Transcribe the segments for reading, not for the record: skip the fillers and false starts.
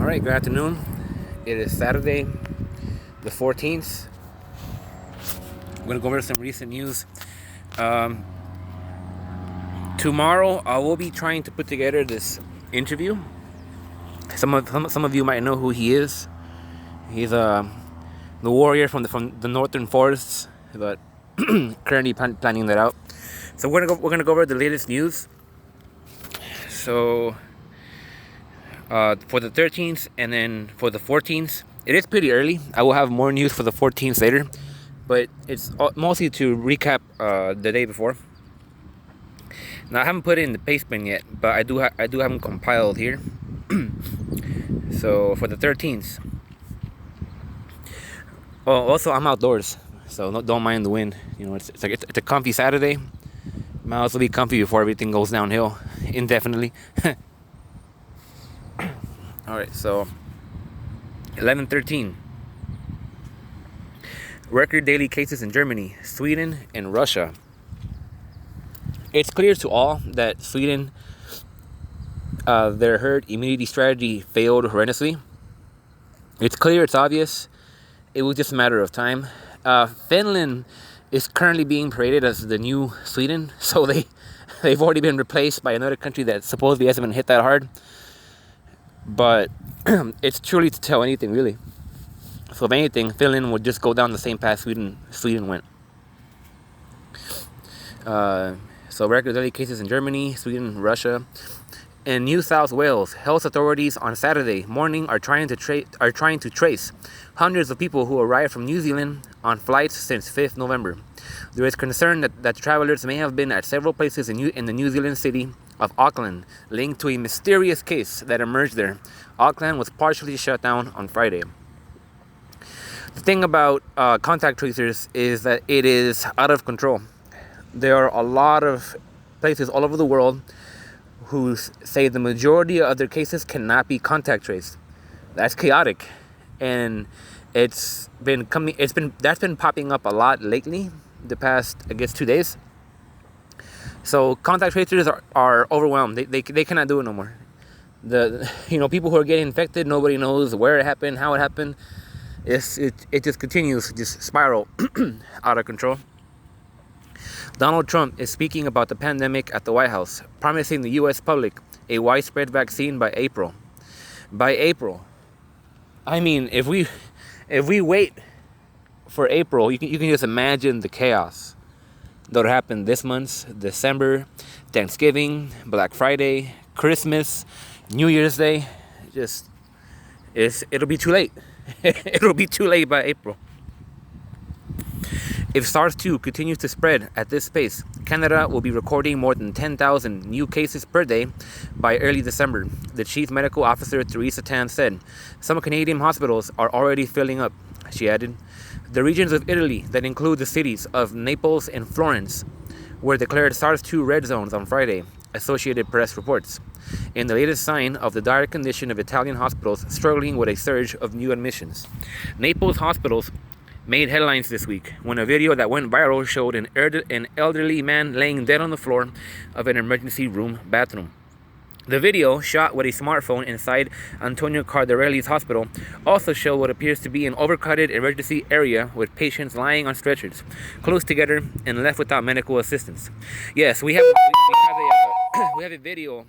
Alright, good afternoon. It is Saturday, the 14th. I'm going to go over some recent news. Tomorrow, I will be trying to put together this interview. Some of you might know who he is. He's the warrior from the northern forests, but currently planning that out. So we're gonna go over the latest news. So for the 13th and then for the 14th, it is pretty early. I will have more news for the 14th later, but it's mostly to recap the day before. Now I haven't put it in the pastebin yet, but I do have them compiled here. So for the 13th. Oh, also I'm outdoors, so don't mind the wind. You know, it's a comfy Saturday. Might also be comfy before everything goes downhill indefinitely. All right, so 11:13. Record daily cases in Germany, Sweden, and Russia. It's clear to all that Sweden, their herd immunity strategy failed horrendously. It's clear, it's obvious. It was just a matter of time. Finland is currently being paraded as the new Sweden, so they've already been replaced by another country that supposedly hasn't been hit that hard. But it's truly to tell anything, really. So if anything, Finland would just go down the same path Sweden went. So record daily cases in Germany, Sweden, Russia. In New South Wales, health authorities on Saturday morning are trying to trace hundreds of people who arrived from New Zealand on flights since 5th November. There is concern that travelers may have been at several places in the New Zealand city of Auckland, linked to a mysterious case that emerged there. Auckland was partially shut down on Friday. The thing about contact tracers is that it is out of control. There are a lot of places all over the world who say the majority of their cases cannot be contact traced. That's chaotic, and that's been popping up a lot lately, the past, I guess, 2 days. So contact tracers are overwhelmed. They cannot do it no more. People who are getting infected, nobody knows where it happened, how it happened. It just continues to just spiral out of control. Donald Trump is speaking about the pandemic at the White House, promising the U.S. public a widespread vaccine by April. By April. I mean, if we wait for April, you can just imagine the chaos that'll happen this month, December, Thanksgiving, Black Friday, Christmas, New Year's Day. It'll be too late. It'll be too late by April. If SARS2 continues to spread at this pace, Canada will be recording more than 10,000 new cases per day by early December, the Chief Medical Officer Theresa Tan said. Some Canadian hospitals are already filling up, she added. The regions of Italy that include the cities of Naples and Florence were declared SARS2 red zones on Friday, Associated Press reports, in the latest sign of the dire condition of Italian hospitals struggling with a surge of new admissions. Naples hospitals made headlines this week when a video that went viral showed an elderly man laying dead on the floor of an emergency room bathroom. The video, shot with a smartphone inside Antonio Cardarelli's hospital, also showed what appears to be an overcrowded emergency area with patients lying on stretchers, close together and left without medical assistance. Yes, we have a video.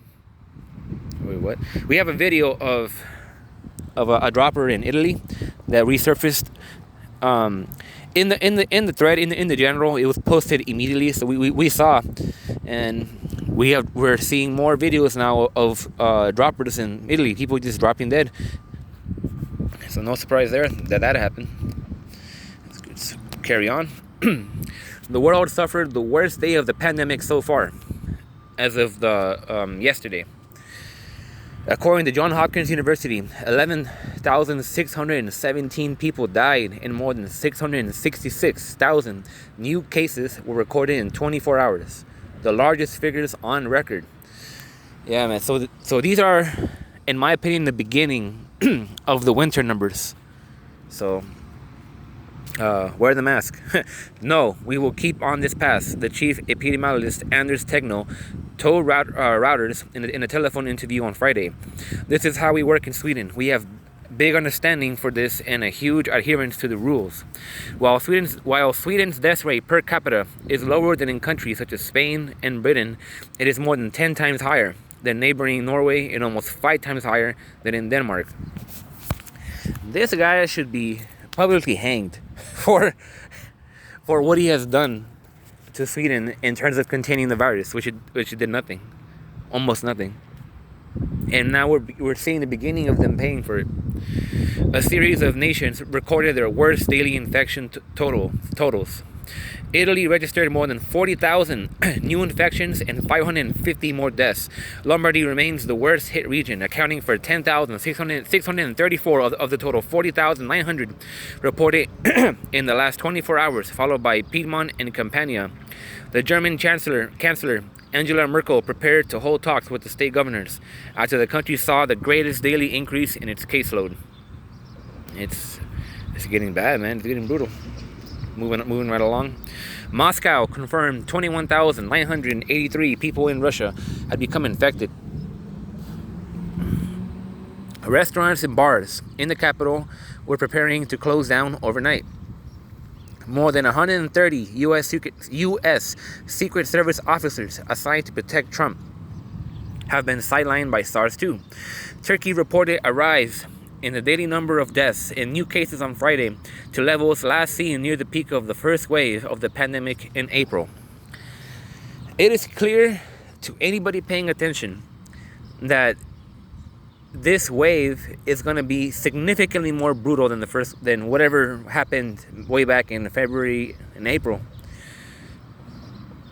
Wait, what? We have a video of a dropper in Italy that resurfaced. In the thread, in the general, it was posted immediately, so we saw, and we're seeing more videos now of droppers in Italy, people just dropping dead. So no surprise there that happened. Let's carry on. The world suffered the worst day of the pandemic so far, as of yesterday. According to Johns Hopkins University, 11,617 people died and more than 666,000 new cases were recorded in 24 hours, the largest figures on record. Yeah, man. So these are, in my opinion, the beginning of the winter numbers. So Wear the mask. No, we will keep on this path, the chief epidemiologist Anders Tegnell told Reuters in a telephone interview on Friday. This is how we work in Sweden. We have big understanding for this and a huge adherence to the rules. While Sweden's death rate per capita is lower than in countries such as Spain and Britain, it is more than 10 times higher than neighboring Norway and almost 5 times higher than in Denmark. This guy should be publicly hanged for what he has done to Sweden in terms of containing the virus, which it did nothing, almost nothing. And now we're seeing the beginning of them paying for it. A series of nations recorded their worst daily infection totals. Italy registered more than 40,000 new infections and 550 more deaths. Lombardy remains the worst hit region, accounting for 10,634 of the total 40,900 reported in the last 24 hours, followed by Piedmont and Campania. The German Chancellor Angela Merkel prepared to hold talks with the state governors after the country saw the greatest daily increase in its caseload. It's getting bad, man. It's getting brutal. Moving right along. Moscow confirmed 21,983 people in Russia had become infected. Restaurants and bars in the capital were preparing to close down overnight. More than 130 U.S. Secret Service officers assigned to protect Trump have been sidelined by SARS2. Turkey reported a rise in the daily number of deaths and new cases on Friday to levels last seen near the peak of the first wave of the pandemic in April. It is clear to anybody paying attention that this wave is going to be significantly more brutal than whatever happened way back in February and April.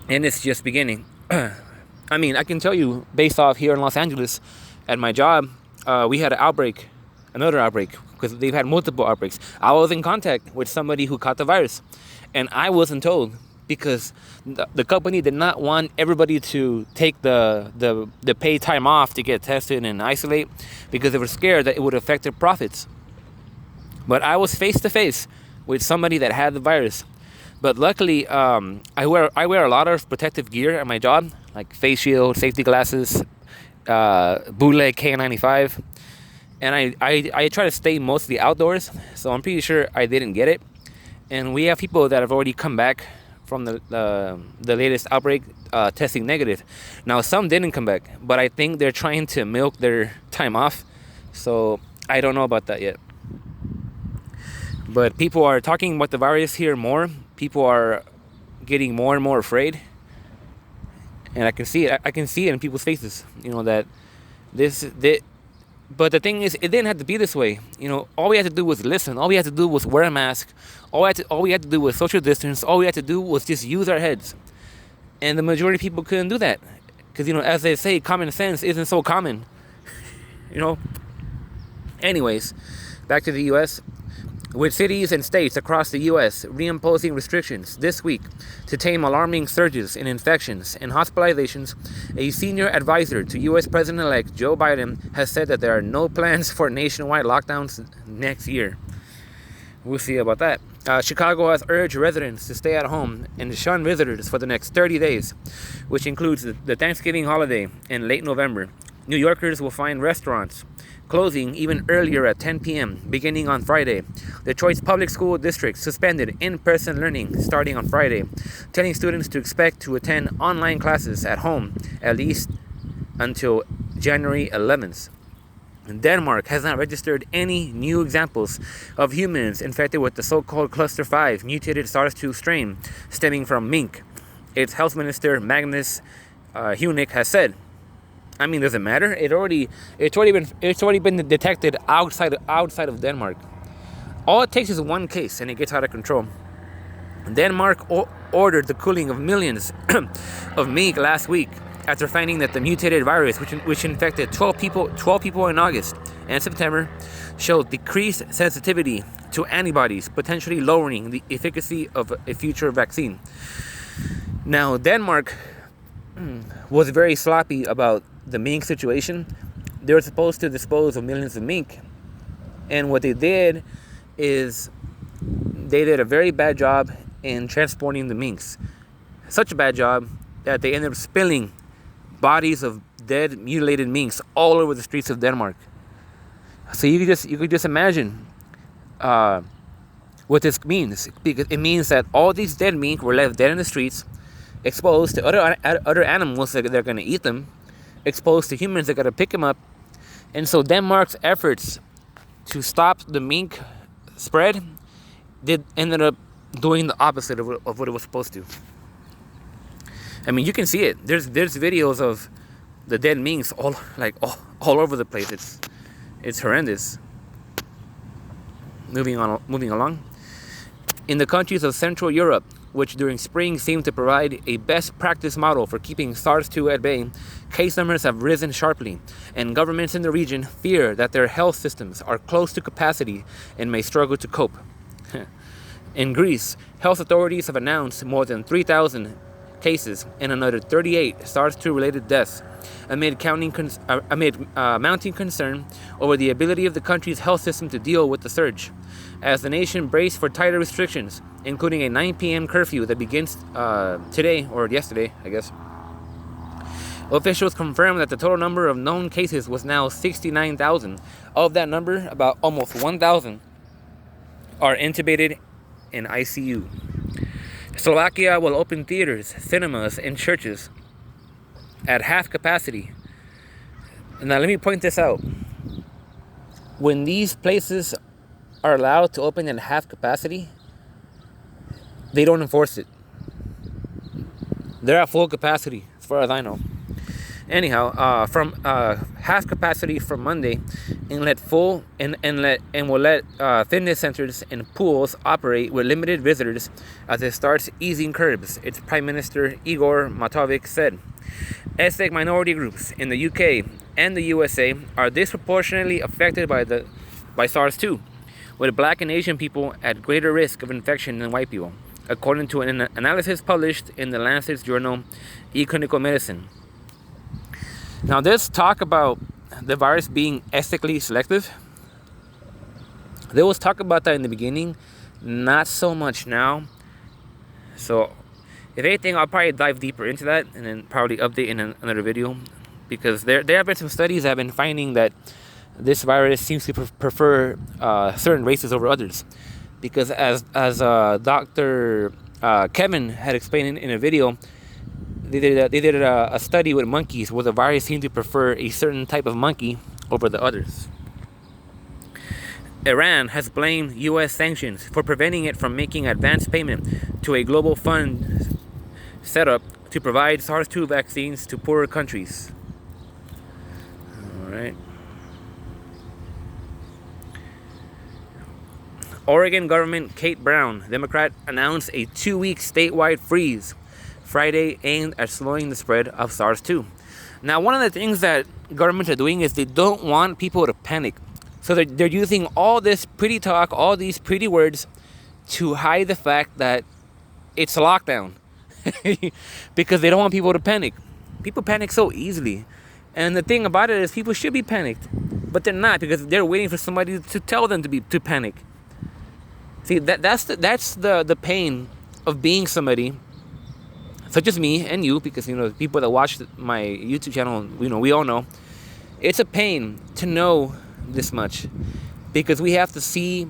And it's just beginning. I mean, I can tell you, based off here in Los Angeles, at my job, we had another outbreak, because they've had multiple outbreaks. I was in contact with somebody who caught the virus, and I wasn't told, because the company did not want everybody to take the paid time off to get tested and isolate, because they were scared that it would affect their profits. But I was face to face with somebody that had the virus. But luckily, I wear a lot of protective gear at my job, like face shield, safety glasses, bootleg K95. And I try to stay mostly outdoors, so I'm pretty sure I didn't get it. And we have people that have already come back from the latest outbreak testing negative. Now, some didn't come back, but I think they're trying to milk their time off, so I don't know about that yet. But people are talking about the virus here more. People are getting more and more afraid, and I can see it. I can see it in people's faces. You know that this. But the thing is, it didn't have to be this way. You know, all we had to do was listen. All we had to do was wear a mask. All we had to do was social distance. All we had to do was just use our heads. And the majority of people couldn't do that. Because, you know, as they say, common sense isn't so common. You know? Anyways, back to the U.S. With cities and states across the U.S. reimposing restrictions this week to tame alarming surges in infections and hospitalizations, a senior advisor to U.S. President-elect Joe Biden has said that there are no plans for nationwide lockdowns next year. We'll see about that. Chicago has urged residents to stay at home and shun visitors for the next 30 days, which includes the Thanksgiving holiday in late November. New Yorkers will find restaurants closing even earlier at 10 p.m. beginning on Friday. Detroit's public school district suspended in-person learning starting on Friday, telling students to expect to attend online classes at home at least until January 11th. Denmark has not registered any new examples of humans infected with the so-called Cluster 5 mutated SARS2 strain stemming from mink. Its health minister Magnus Heunicke has said. I mean, does it matter? It's already been detected outside of Denmark. All it takes is one case, and it gets out of control. Denmark ordered the killing of millions of mink last week after finding that the mutated virus, which infected 12 people in August and September, showed decreased sensitivity to antibodies, potentially lowering the efficacy of a future vaccine. Now, Denmark was very sloppy about the mink situation. They were supposed to dispose of millions of mink, and what they did is they did a very bad job in transporting the minks. Such a bad job that they ended up spilling bodies of dead, mutilated minks all over the streets of Denmark. So you could just imagine what this means. Because it means that all these dead mink were left dead in the streets, exposed to other animals that they're going to eat them, exposed to humans that got to pick them up. And so Denmark's efforts to stop the mink spread ended up doing the opposite of what it was supposed to. I mean, you can see it. There's videos of the dead minks all over the place. It's horrendous. Moving along. In the countries of Central Europe, which during spring seemed to provide a best practice model for keeping SARS-2 at bay, case numbers have risen sharply, and governments in the region fear that their health systems are close to capacity and may struggle to cope. In Greece, health authorities have announced more than 3,000 cases and another 38 SARS-2 related deaths, amid mounting concern over the ability of the country's health system to deal with the surge, as the nation braced for tighter restrictions, including a 9 p.m. curfew that begins today, or yesterday, I guess. Officials confirmed that the total number of known cases was now 69,000. Of that number, about almost 1,000 are intubated in ICU. Slovakia will open theaters, cinemas, and churches at half capacity. Now let me point this out. When these places are allowed to open at half capacity, they don't enforce it. They're at full capacity, as far as I know. Anyhow, from half capacity from Monday, and will let fitness centers and pools operate with limited visitors as it starts easing curbs, its Prime Minister Igor Matovic said. Ethnic minority groups in the UK and the USA are disproportionately affected by SARS-2, with Black and Asian people at greater risk of infection than white people, according to an analysis published in the Lancet journal eClinical Medicine. Now, this talk about the virus being ethnically selective, there was talk about that in the beginning, not so much now. So, if anything, I'll probably dive deeper into that and then probably update in another video, because there have been some studies that have been finding that this virus seems to prefer certain races over others. Because as Dr. Kevin had explained in a video, they did a study with monkeys where the virus seemed to prefer a certain type of monkey over the others. Iran has blamed U.S. sanctions for preventing it from making advance payment to a global fund set up to provide SARS-2 vaccines to poorer countries. All right. Oregon Governor Kate Brown, Democrat, announced a 2-week statewide freeze Friday aimed at slowing the spread of SARS-2. Now, one of the things that governments are doing is they don't want people to panic. So they're using all this pretty talk, all these pretty words to hide the fact that it's a lockdown. Because they don't want people to panic. People panic so easily. And the thing about it is people should be panicked. But they're not, because they're waiting for somebody to tell them to panic. See, that's the pain of being somebody such as me and you, because people that watch my YouTube channel, we all know it's a pain to know this much, because we have to see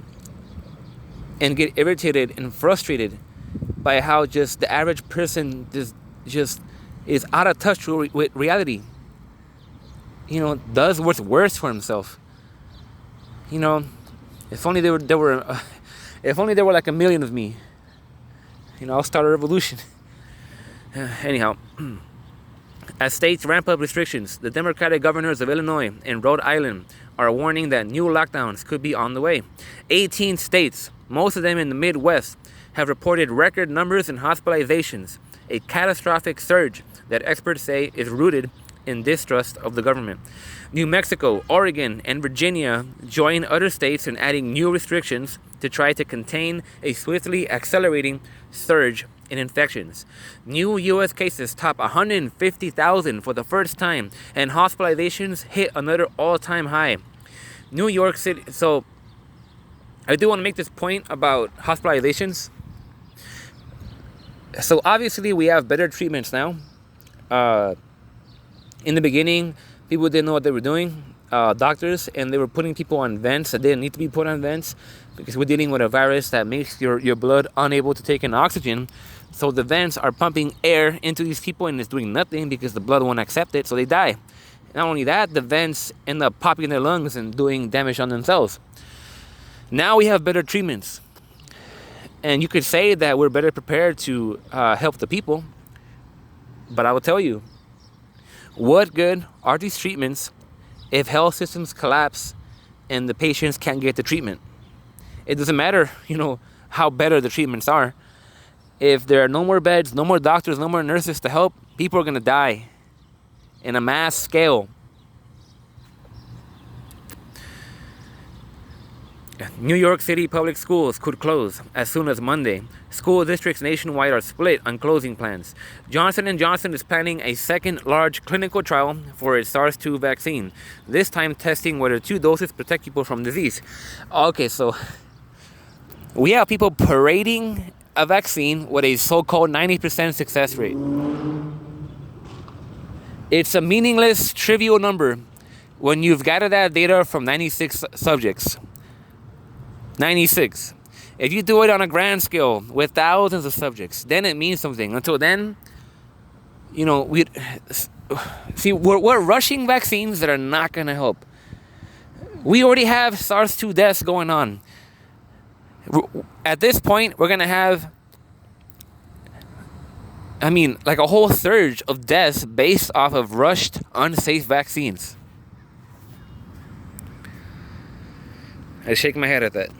and get irritated and frustrated by how just the average person just is out of touch with reality. Does what's worse for himself. If only there were like a million of me, I'll start a revolution. Anyhow, as states ramp up restrictions, the Democratic governors of Illinois and Rhode Island are warning that new lockdowns could be on the way. 18 states, most of them in the Midwest, have reported record numbers in hospitalizations, a catastrophic surge that experts say is rooted in distrust of the government. New Mexico, Oregon, and Virginia join other states in adding new restrictions to try to contain a swiftly accelerating surge in infections. New U.S. cases top 150,000 for the first time, and hospitalizations hit another all-time high. New York City. So, I do want to make this point about hospitalizations. So obviously we have better treatments now. In the beginning, people didn't know what they were doing. Doctors, and they were putting people on vents that didn't need to be put on vents, because we're dealing with a virus that makes your blood unable to take in oxygen. So the vents are pumping air into these people, and it's doing nothing because the blood won't accept it, so they die. Not only that, the vents end up popping their lungs and doing damage on themselves. Now we have better treatments, and you could say that we're better prepared to help the people. But I will tell you, what good are these treatments if health systems collapse and the patients can't get the treatment? It doesn't matter, how better the treatments are. If there are no more beds, no more doctors, no more nurses to help, people are going to die in a mass scale. New York City public schools could close as soon as Monday. School districts nationwide are split on closing plans. Johnson & Johnson is planning a second large clinical trial for its SARS-2 vaccine, this time testing whether 2 doses protect people from disease. Okay, so we have people parading a vaccine with a so-called 90% success rate. It's a meaningless, trivial number when you've gathered that data from 96 subjects. 96. If you do it on a grand scale with thousands of subjects, then it means something. Until then, we're rushing vaccines that are not going to help. We already have SARS-2 deaths going on. At this point, we're going to have, like a whole surge of deaths based off of rushed, unsafe vaccines. I shake my head at that.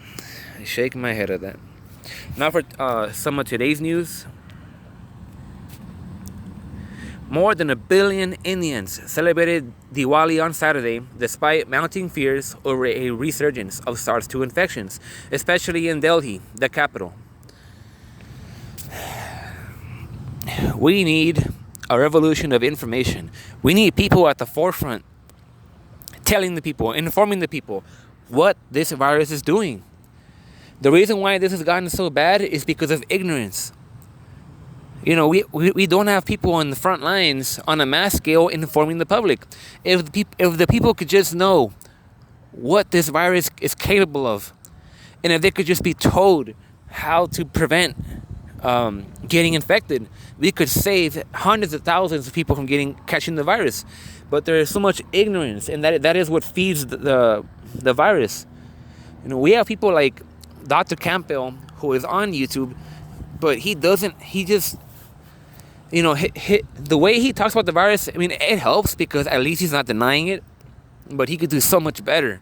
Now for some of today's news. More than 1 billion Indians celebrated Diwali on Saturday despite mounting fears over a resurgence of SARS-2 infections, especially in Delhi, the capital. We need a revolution of information. We need people at the forefront telling the people, informing the people what this virus is doing. The reason why this has gotten so bad is because of ignorance. We don't have people on the front lines on a mass scale informing the public. If the people could just know what this virus is capable of, and if they could just be told how to prevent getting infected, we could save hundreds of thousands of people from catching the virus. But there is so much ignorance, and that is what feeds the virus. We have people like Dr. Campbell, who is on YouTube, but he just the way he talks about the virus, it helps because at least he's not denying it, but he could do so much better.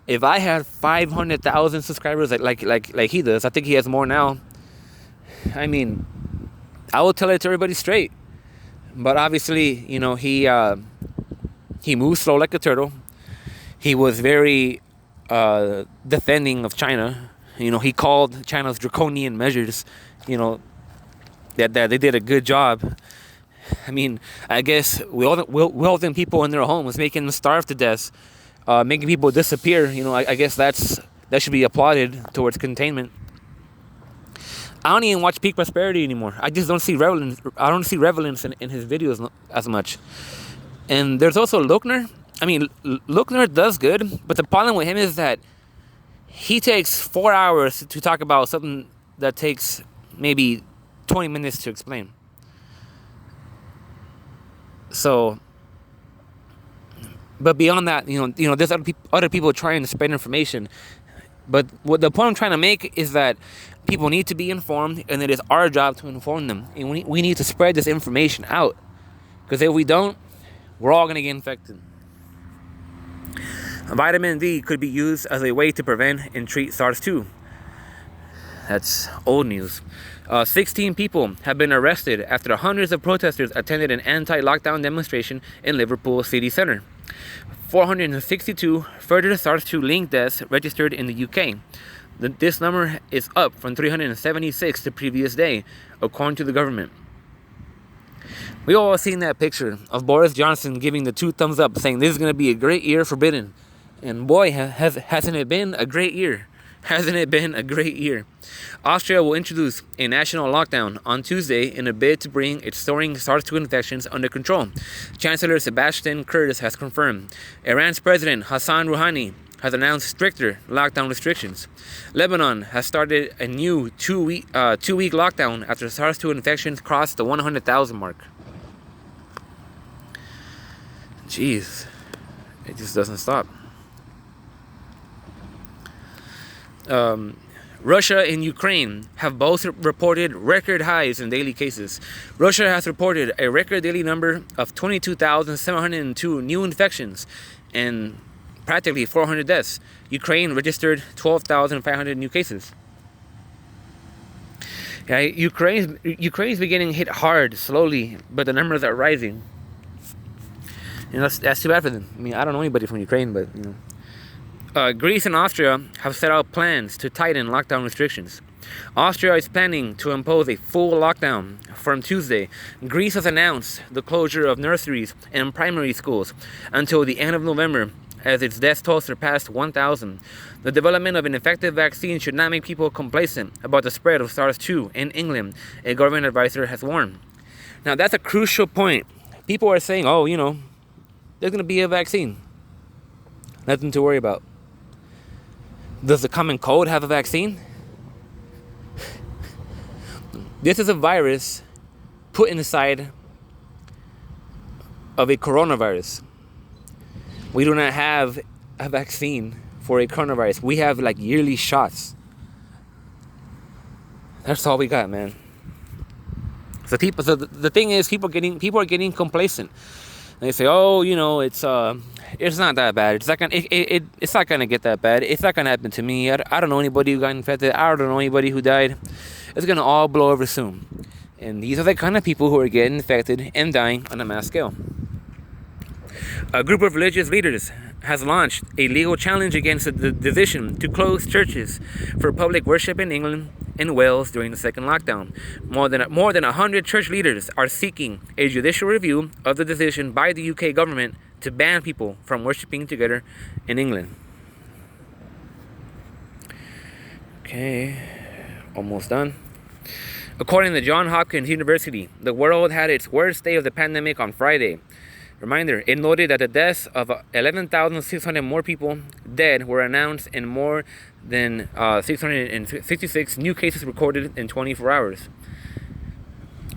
If I had 500,000 subscribers like he does, I think he has more now, I will tell it to everybody straight. But obviously, he moves slow like a turtle. He was very defending of China. He called China's draconian measures, that they did a good job. I guess welding people in their homes, making them starve to death, making people disappear. I guess that should be applauded towards containment. I don't even watch Peak Prosperity anymore. I just don't see relevance. I don't see relevance in his videos as much. And there's also Luckner. Luckner does good, but the problem with him is that he takes 4 hours to talk about something that takes maybe 20 minutes to explain. So, but beyond that, there's other people trying to spread information. But what the point I'm trying to make is that people need to be informed, and it is our job to inform them. And we need to spread this information out, because if we don't, we're all going to get infected. Vitamin D could be used as a way to prevent and treat SARS-2. That's old news. 16 people have been arrested after hundreds of protesters attended an anti-lockdown demonstration in Liverpool city centre. 462 further SARS-2 linked deaths registered in the UK. This number is up from 376 the previous day, according to the government. We all seen that picture of Boris Johnson giving the 2 thumbs up, saying this is going to be a great year for Britain. And boy, hasn't it been a great year. Hasn't it been a great year? Austria will introduce a national lockdown on Tuesday in a bid to bring its soaring SARS2 infections under control. Chancellor Sebastian Kurz has confirmed. Iran's President Hassan Rouhani has announced stricter lockdown restrictions. Lebanon has started a new two-week lockdown after SARS2 infections crossed the 100,000 mark. Jeez, it just doesn't stop. Russia and Ukraine have both reported record highs in daily cases. Russia has reported a record daily number of 22,702 new infections and practically 400 deaths. Ukraine registered 12,500 new cases. Yeah, Ukraine's beginning hit hard slowly, but the numbers are rising. You know, that's too bad for them. I mean, I don't know anybody from Ukraine, but you know. Greece and Austria have set out plans to tighten lockdown restrictions. Austria is planning to impose a full lockdown from Tuesday. Greece has announced the closure of nurseries and primary schools until the end of November as its death toll surpassed 1,000. The development of an effective vaccine should not make people complacent about the spread of SARS-2 in England, a government advisor has warned. Now that's a crucial point. People are saying, oh, you know, there's going to be a vaccine. Nothing to worry about. Does the common cold have a vaccine? This is a virus put inside of a coronavirus. We do not have a vaccine for a coronavirus. We have like yearly shots. That's all we got, man. So the thing is, people are getting complacent. They say, oh, you know, it's not that bad. It's not gonna get that bad. It's not gonna happen to me. I don't know anybody who got infected. I don't know anybody who died. It's gonna all blow over soon. And these are the kind of people who are getting infected and dying on a mass scale. A group of religious leaders has launched a legal challenge against the decision to close churches for public worship in England and Wales during the second lockdown. More than 100 church leaders are seeking a judicial review of the decision by the UK government to ban people from worshiping together in England. Okay, almost done. According to Johns Hopkins University, the world had its worst day of the pandemic on Friday. Reminder, it noted that the deaths of 11,600 more people dead were announced and more than 666 new cases recorded in 24 hours.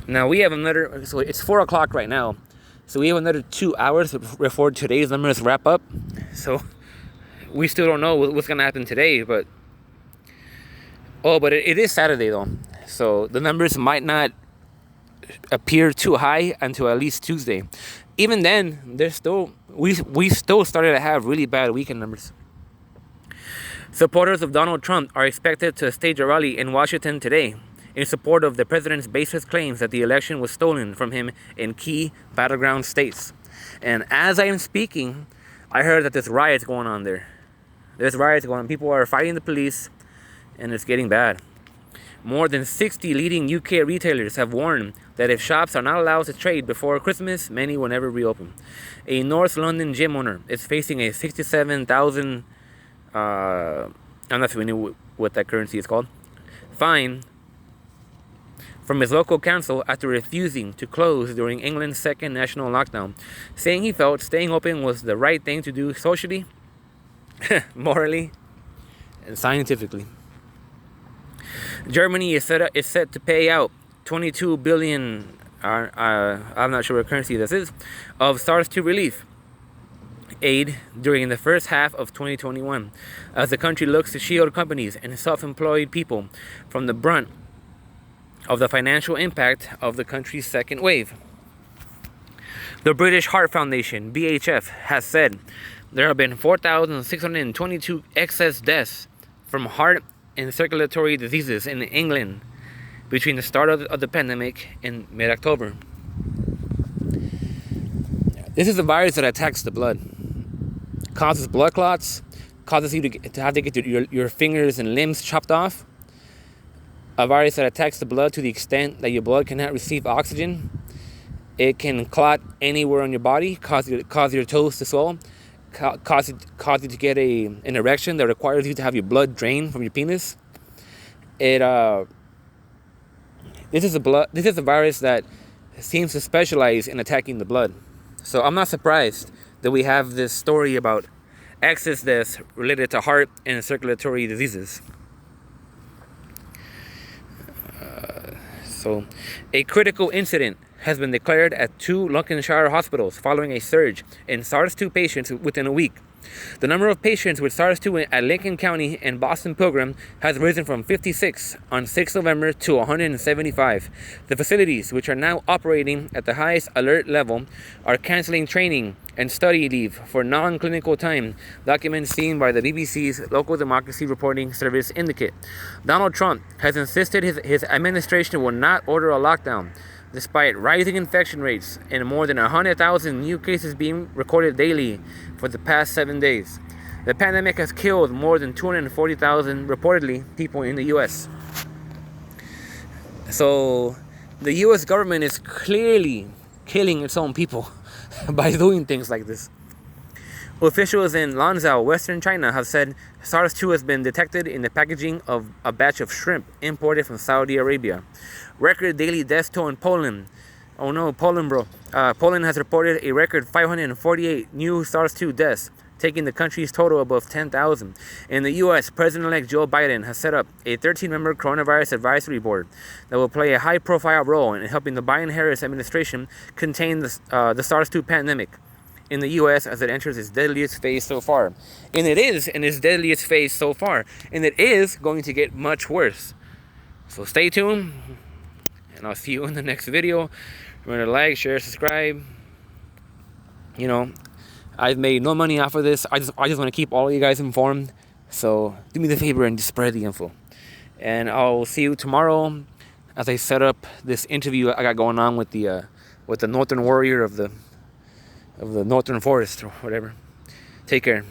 Now we have another, so it's 4 o'clock right now. So we have another 2 hours before today's numbers wrap up. So we still don't know what's going to happen today, but it is Saturday though. So the numbers might not appear too high until at least Tuesday. Even then, we still started to have really bad weekend numbers. Supporters of Donald Trump are expected to stage a rally in Washington today in support of the president's baseless claims that the election was stolen from him in key battleground states. And as I am speaking, I heard that there's riots going on there. There's riots going on. People are fighting the police, and it's getting bad. More than 60 leading UK retailers have warned that if shops are not allowed to trade before Christmas, many will never reopen. A North London gym owner is facing a 67,000, I'm not familiar what that currency is called, fine from his local council after refusing to close during England's second national lockdown, saying he felt staying open was the right thing to do socially, morally, and scientifically. Germany is set to pay out 22 billion, I'm not sure what currency this is, of SARS2 relief aid during the first half of 2021, as the country looks to shield companies and self-employed people from the brunt of the financial impact of the country's second wave. The British Heart Foundation, BHF, has said there have been 4,622 excess deaths from heart and circulatory diseases in England between the start of the pandemic and mid-October. This is a virus that attacks the blood, causes blood clots, causes you to have to get your fingers and limbs chopped off. A virus that attacks the blood to the extent that your blood cannot receive oxygen. It can clot anywhere on your body, cause your toes to swell. cause you to get an erection that requires you to have your blood drained from your penis. This is a virus that seems to specialize in attacking the blood. So I'm not surprised that we have this story about excess deaths related to heart and circulatory diseases. So a critical incident has been declared at 2 Lincolnshire hospitals following a surge in SARS-2 patients within a week. The number of patients with SARS-2 at Lincoln County and Boston Pilgrim has risen from 56 on 6 November to 175. The facilities, which are now operating at the highest alert level, are canceling training and study leave for non-clinical time, documents seen by the BBC's Local Democracy Reporting Service indicate. Donald Trump has insisted his administration will not order a lockdown, despite rising infection rates and more than 100,000 new cases being recorded daily for the past 7 days. The pandemic has killed more than 240,000, reportedly, people in the U.S. So, the U.S. government is clearly killing its own people by doing things like this. Officials in Lanzhou, Western China, have said SARS-2 has been detected in the packaging of a batch of shrimp imported from Saudi Arabia. Record daily death toll in Poland. Oh no, Poland, bro. Poland has reported a record 548 new SARS-2 deaths, taking the country's total above 10,000. In the U.S., President-elect Joe Biden has set up a 13-member coronavirus advisory board that will play a high-profile role in helping the Biden-Harris administration contain the SARS-2 pandemic in the U.S. as it enters its deadliest phase so far. And it is in its deadliest phase so far. And it is going to get much worse. So stay tuned. And I'll see you in the next video. Remember to like, share, subscribe. You know, I've made no money off of this. I just want to keep all of you guys informed. So do me the favor and just spread the info. And I'll see you tomorrow as I set up this interview I got going on with the Northern Warrior of the Northern Forest or whatever. Take care.